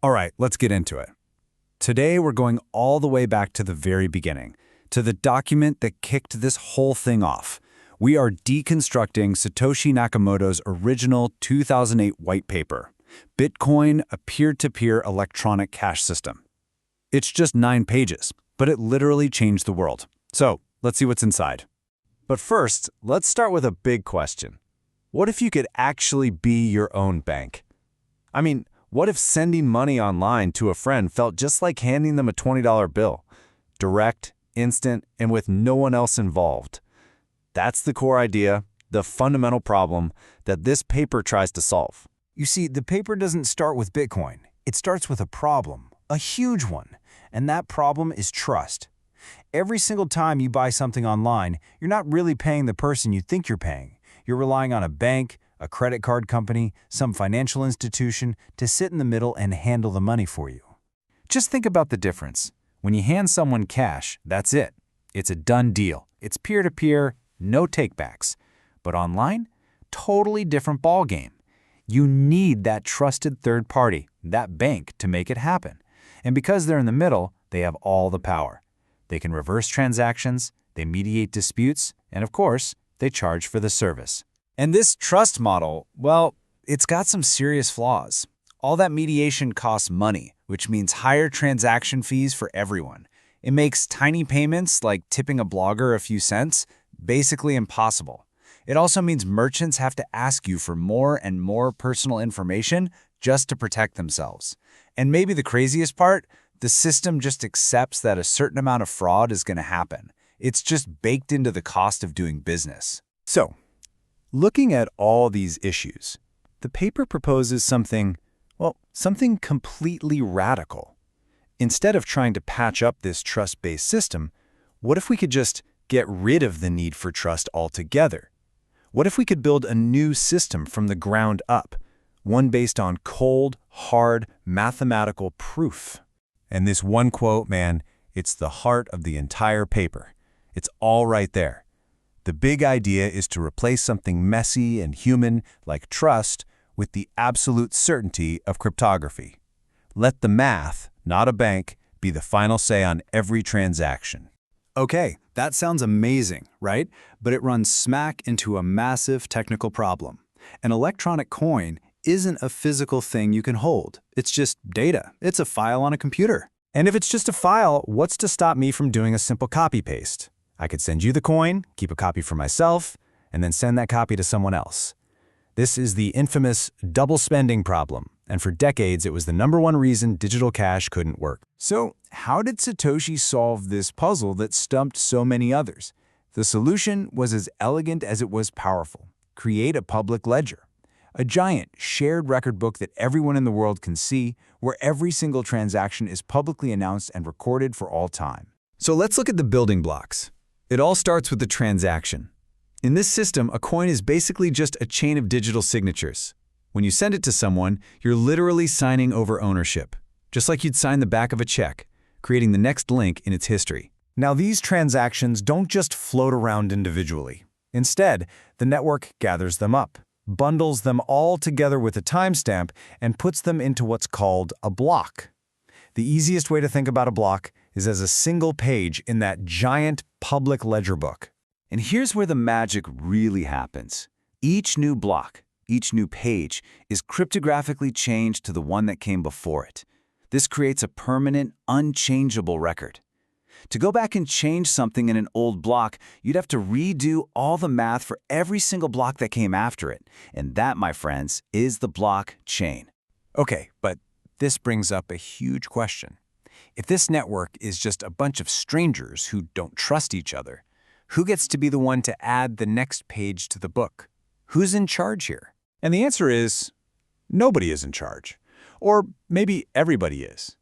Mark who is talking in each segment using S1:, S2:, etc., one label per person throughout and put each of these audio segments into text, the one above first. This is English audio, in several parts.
S1: All right, let's get into it. Today, we're going all the way back to the very beginning, to the document that kicked this whole thing off. We are deconstructing Satoshi Nakamoto's original 2008 white paper, Bitcoin, a peer-to-peer electronic cash system. It's just 9 pages, but it literally changed the world. So, let's see what's inside. But first, let's start with a big question. What if you could actually be your own bank? I mean, what if sending money online to a friend felt just like handing them a $20 bill? Direct, instant, and with no one else involved. That's the core idea, the fundamental problem that this paper tries to solve.
S2: You see, the paper doesn't start with Bitcoin. It starts with a problem, a huge one, and that problem is trust. Every single time you buy something online, you're not really paying the person you think you're paying. You're relying on a bank, a credit card company, some financial institution to sit in the middle and handle the money for you. Just think about the difference. When you hand someone cash, that's it. It's a done deal. It's peer-to-peer, no takebacks. But online, totally different ballgame. You need that trusted third party, that bank, to make it happen. And because they're in the middle, they have all the power. They can reverse transactions, they mediate disputes, and of course, they charge for the service. And this trust model, well, it's got some serious flaws. All that mediation costs money, which means higher transaction fees for everyone. It makes tiny payments, like tipping a blogger a few cents, basically impossible. It also means merchants have to ask you for more and more personal information just to protect themselves. And maybe the craziest part, the system just accepts that a certain amount of fraud is going to happen. It's just baked into the cost of doing business.
S1: So, looking at all these issues, the paper proposes something completely radical. Instead of trying to patch up this trust-based system, what if we could just get rid of the need for trust altogether? What if we could build a new system from the ground up, one based on cold, hard, mathematical proof? And this one quote, man, it's the heart of the entire paper. It's all right there. The big idea is to replace something messy and human, like trust, with the absolute certainty of cryptography. Let the math, not a bank, be the final say on every transaction.
S2: Okay, that sounds amazing, right? But it runs smack into a massive technical problem. An electronic coin isn't a physical thing you can hold. It's just data. It's a file on a computer.
S1: And if it's just a file, what's to stop me from doing a simple copy-paste? I could send you the coin, keep a copy for myself, and then send that copy to someone else. This is the infamous double spending problem, and for decades it was the #1 reason digital cash couldn't work.
S2: So, how did Satoshi solve this puzzle that stumped so many others? The solution was as elegant as it was powerful. Create a public ledger. A giant, shared record book that everyone in the world can see, where every single transaction is publicly announced and recorded for all time.
S1: So let's look at the building blocks. It all starts with the transaction. In this system, a coin is basically just a chain of digital signatures. When you send it to someone, you're literally signing over ownership, just like you'd sign the back of a check, creating the next link in its history. Now, these transactions don't just float around individually. Instead, the network gathers them up, bundles them all together with a timestamp, and puts them into what's called a block. The easiest way to think about a block is as a single page in that giant public ledger book. And here's where the magic really happens. Each new block, each new page, is cryptographically changed to the one that came before it. This creates a permanent, unchangeable record. To go back and change something in an old block, you'd have to redo all the math for every single block that came after it. And that, my friends, is the blockchain. Okay, but this brings up a huge question. If this network is just a bunch of strangers who don't trust each other, who gets to be the one to add the next page to the book? Who's in charge here? And the answer is, nobody is in charge. Or maybe everybody is.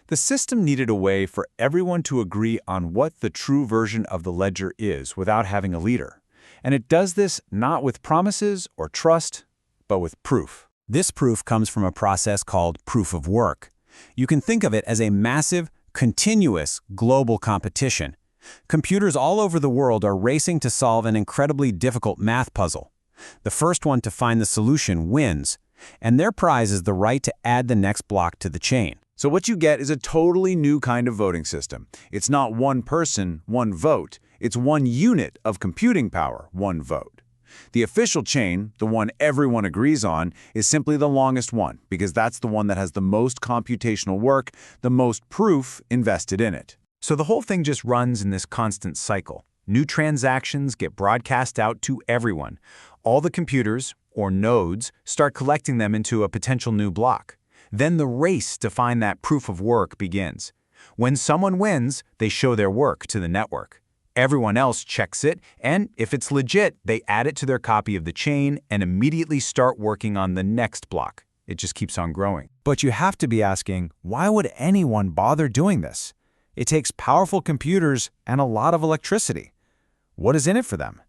S1: The system needed a way for everyone to agree on what the true version of the ledger is without having a leader. And it does this not with promises or trust, but with proof. This proof comes from a process called proof of work. You can think of it as a massive, continuous global competition. Computers all over the world are racing to solve an incredibly difficult math puzzle. The first one to find the solution wins,
S2: And their prize is the right to add the next block to the chain.
S1: So what you get is a totally new kind of voting system. It's not one person, one vote. It's one unit of computing power, one vote. The official chain, the one everyone agrees on, is simply the longest one because that's the one that has the most computational work, the most proof invested in it.
S2: So the whole thing just runs in this constant cycle. New transactions get broadcast out to everyone. All the computers, or nodes, start collecting them into a potential new block. Then the race to find that proof of work begins. When someone wins, they show their work to the network. Everyone else checks it, and if it's legit, they add it to their copy of the chain and immediately start working on the next block. It just keeps on growing. But you have to be asking, why would anyone bother doing this? It takes powerful computers and a lot of electricity. What is in it for them?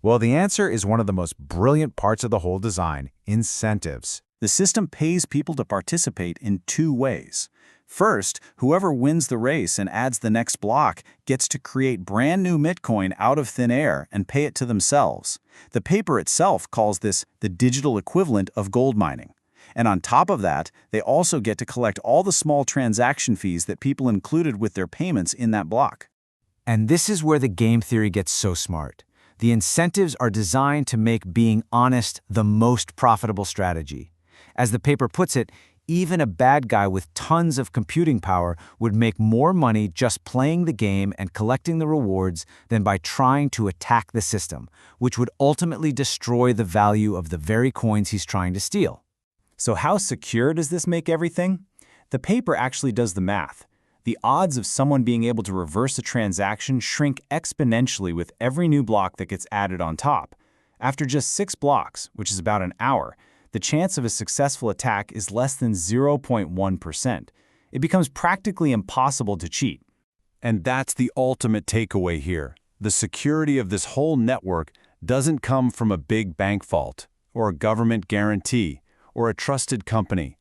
S2: Well, the answer is one of the most brilliant parts of the whole design: incentives.
S3: The system pays people to participate in two ways. First, whoever wins the race and adds the next block gets to create brand new Bitcoin out of thin air and pay it to themselves. The paper itself calls this the digital equivalent of gold mining. And on top of that, they also get to collect all the small transaction fees that people included with their payments in that block.
S2: And this is where the game theory gets so smart. The incentives are designed to make being honest the most profitable strategy. As the paper puts it, even a bad guy with tons of computing power would make more money just playing the game and collecting the rewards than by trying to attack the system, which would ultimately destroy the value of the very coins he's trying to steal. So how secure does this make everything? The paper actually does the math. The odds of someone being able to reverse a transaction shrink exponentially with every new block that gets added on top. After just 6 blocks, which is about an hour, the chance of a successful attack is less than 0.1%. It becomes practically impossible to cheat.
S1: And that's the ultimate takeaway here. The security of this whole network doesn't come from a big bank vault, or a government guarantee, or a trusted company.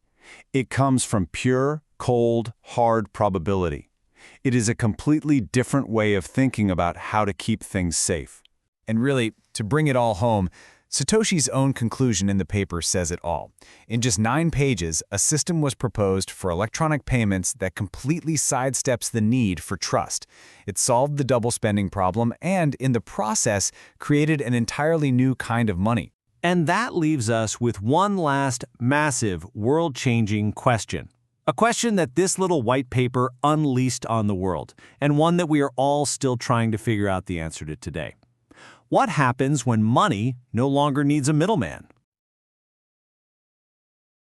S1: It comes from pure, cold, hard probability. It is a completely different way of thinking about how to keep things safe.
S2: And really, to bring it all home, Satoshi's own conclusion in the paper says it all. In just 9 pages, a system was proposed for electronic payments that completely sidesteps the need for trust. It solved the double spending problem and, in the process, created an entirely new kind of money.
S4: And that leaves us with one last massive, world-changing question. A question that this little white paper unleashed on the world, and one that we are all still trying to figure out the answer to today. What happens when money no longer needs a middleman?